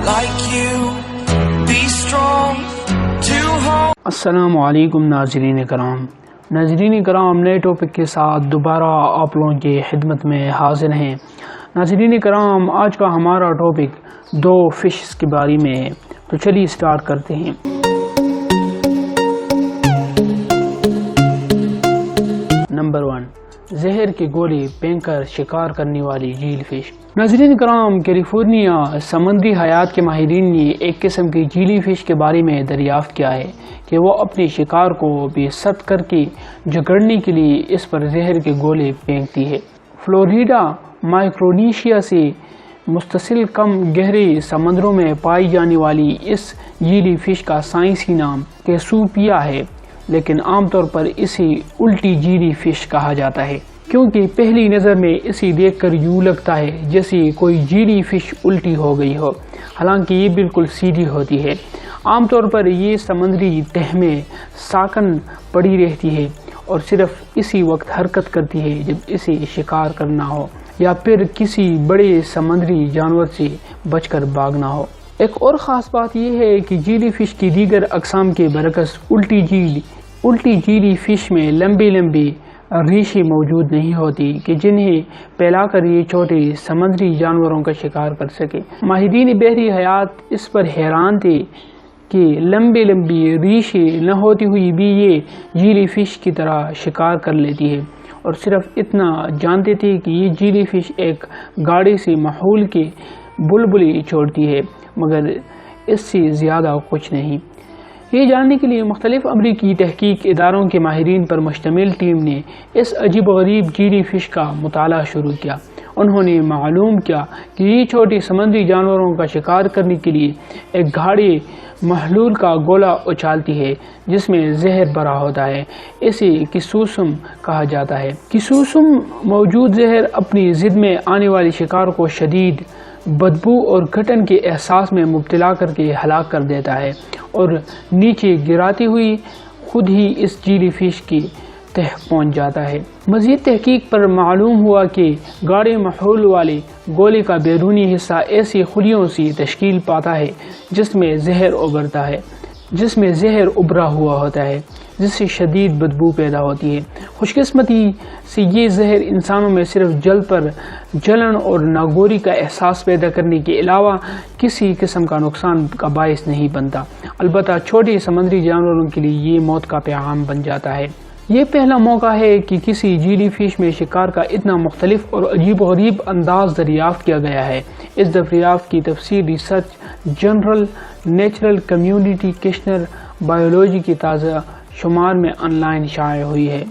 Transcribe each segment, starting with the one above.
like you. Be strong to hold. السلام علیکم ناظرین کرام. نئے ٹاپک کے ساتھ دوبارہ آپ لوگوں کی خدمت میں حاضر ہیں. ناظرین کرام، آج کا ہمارا ٹاپک 2 فشز کے بارے میں ہے. تو چلیے سٹارٹ کرتے ہیں. نمبر 1، زہر کے گولے پھینک کر شکار کرنے والی جیل فش. ناظرین کرام، کیلیفورنیا سمندری حیات کے ماہرین نے ایک قسم کی جیلی فش کے بارے میں دریافت کیا ہے کہ وہ اپنے شکار کو بے ست کر کے جگڑنے کے لیے اس پر زہر کے گولے پھینکتی ہے. فلوریڈا مائکرونیشیا سے متصل کم گہرے سمندروں میں پائی جانے والی اس جیلی فش کا سائنسی نام کیسوپیا ہے، لیکن عام طور پر اسے الٹی جیلی فش کہا جاتا ہے، کیونکہ پہلی نظر میں اسے دیکھ کر یوں لگتا ہے جیسے کوئی جیلی فش الٹی ہو گئی ہو، حالانکہ یہ بالکل سیدھی ہوتی ہے. عام طور پر یہ سمندری تہ میں ساکن پڑی رہتی ہے اور صرف اسی وقت حرکت کرتی ہے جب اسے شکار کرنا ہو یا پھر کسی بڑے سمندری جانور سے بچ کر بھاگنا ہو. ایک اور خاص بات یہ ہے کہ جیلی فش کی دیگر اقسام کے برعکس الٹی جیلی فش میں لمبے ریشے موجود نہیں ہوتی کہ جنہیں پھیلا کر یہ چھوٹے سمندری جانوروں کا شکار کر سکے. ماہرین بحری حیات اس پر حیران تھے کہ لمبے ریشے نہ ہوتی ہوئی بھی یہ جیلی فش کی طرح شکار کر لیتی ہے، اور صرف اتنا جانتے تھے کہ یہ جیلی فش ایک گاڑی سے محول کے بلبلی چھوڑتی ہے، مگر اس سے زیادہ کچھ نہیں. یہ جاننے کے لیے مختلف امریکی تحقیق اداروں کے ماہرین پر مشتمل ٹیم نے اس عجیب و غریب جیلی فش کا مطالعہ شروع کیا. انہوں نے معلوم کیا کہ یہ چھوٹی سمندری جانوروں کا شکار کرنے کے لیے ایک گاڑی محلول کا گولا اچھالتی ہے جس میں زہر بھرا ہوتا ہے. اسے کیسوسم کہا جاتا ہے. کیسوسم موجود زہر اپنی ضد میں آنے والے شکار کو شدید بدبو اور گھٹن کے احساس میں مبتلا کر کے ہلاک کر دیتا ہے اور نیچے گراتی ہوئی خود ہی اس جیلی فش کی تہ پہنچ جاتا ہے. مزید تحقیق پر معلوم ہوا کہ گاڑی محلول والے گولے کا بیرونی حصہ ایسی خلیوں سے تشکیل پاتا ہے جس میں زہر ابھرا ہوا ہوتا ہے، جس سے شدید بدبو پیدا ہوتی ہے. خوش قسمتی سے یہ زہر انسانوں میں صرف جلن اور ناگوری کا احساس پیدا کرنے کے علاوہ کسی قسم کا نقصان کا باعث نہیں بنتا، البتہ چھوٹے سمندری جانوروں کے لیے یہ موت کا پیغام بن جاتا ہے. یہ پہلا موقع ہے کہ کسی جیلی فش میں شکار کا اتنا مختلف اور عجیب و غریب انداز دریافت کیا گیا ہے. اس دریافت کی تفصیل research journal natural communication biology کی تازہ شمار میں آن لائن شائع ہوئی ہے.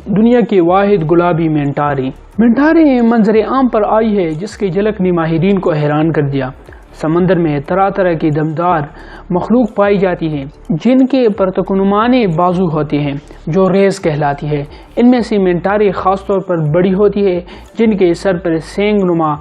دنیا کی واحد گلابی مینٹاری منظر عام پر آئی ہے جس کی جھلک نے ماہرین کو حیران کر دیا. سمندر میں طرح کی دمدار مخلوق پائی جاتی ہے جن کے پرتکنمانے بازو ہوتے ہیں جو ریز کہلاتی ہے. ان میں سے مینٹاری خاص طور پر بڑی ہوتی ہے جن کے سر پر سینگ نما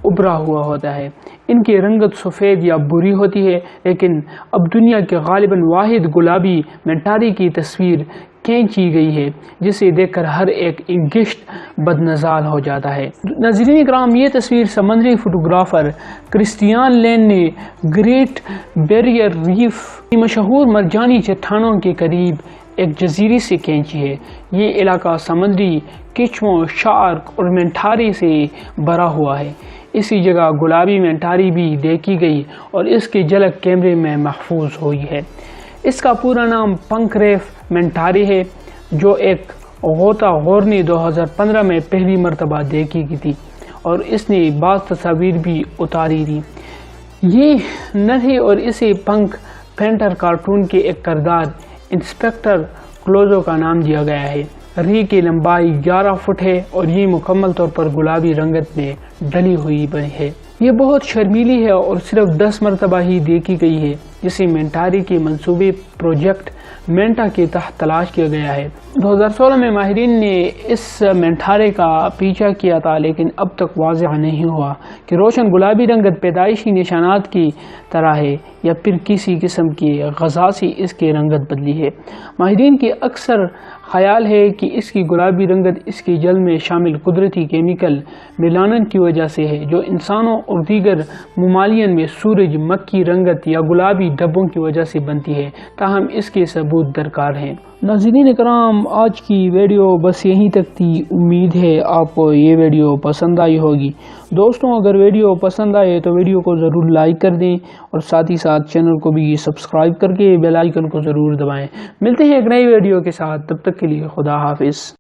ابھرا ہوا ہوتا ہے. ان کی رنگت سفید یا بھوری ہوتی ہے، لیکن اب دنیا کے غالباً واحد گلابی مینٹاری کی تصویر کھینچی گئی ہے جسے دیکھ کر ہر ایک گشت بد نظال ہو جاتا ہے. ناظرین کرام، یہ تصویر سمندری فوٹوگرافر کرسٹیان لین نے گریٹ بیریئر ریف کی مشہور مرجانی چٹانوں کے قریب ایک جزیرے سے کھینچی ہے. یہ علاقہ سمندری کچھووں، شارک اور مینٹاری سے بھرا ہوا ہے. اسی جگہ گلابی مینٹاری بھی دیکھی گئی اور اس کی جھلک کیمرے میں محفوظ ہوئی ہے. اس کا پورا نام پنک ریف مینٹاری ہے، جو ایک غوطہ غور نے 2015 میں پہلی مرتبہ دیکھی گئی تھی اور اس نے بعض تصاویر بھی اتاری تھی. یہ نر ہے اور اسے پنک پینٹر کارٹون کے ایک کردار انسپیکٹر کلوزو کا نام دیا گیا ہے. ری کی لمبائی 11 فٹ ہے اور یہ مکمل طور پر گلابی رنگت میں ڈلی ہوئی ہے. یہ بہت شرمیلی ہے اور صرف 10 مرتبہ ہی دیکھی گئی ہے، جسے مینٹاری کے منصوبے پروجیکٹ مینٹا کے تحت تلاش کیا گیا ہے. 2016 میں ماہرین نے اس مینٹارے کا پیچھا کیا تھا، لیکن اب تک واضح نہیں ہوا کہ روشن گلابی رنگت پیدائشی نشانات کی طرح ہے یا پھر کسی قسم کی غذا سے اس کی رنگت بدلی ہے. ماہرین کی اکثر خیال ہے کہ اس کی گلابی رنگت اس کے جل میں شامل قدرتی کیمیکل میلانن کی وجہ سے ہے، جو انسانوں اور دیگر ممالین میں سورج مکھی رنگت یا گلابی دھبوں کی وجہ سے بنتی ہے، تاہم اس کے ثبوت درکار ہیں۔ ناظرین کرام، آج کی ویڈیو بس یہیں تک تھی۔ امید ہے آپ کو یہ ویڈیو پسند آئی ہوگی۔ دوستوں، اگر ویڈیو پسند آئے تو ویڈیو کو ضرور لائک کر دیں اور ساتھ ہی ساتھ چینل کو بھی سبسکرائب کر کے بیل آئیکن کو ضرور دبائیں۔ ملتے ہیں ایک نئی ویڈیو کے ساتھ، تب تک کے لیے خدا حافظ۔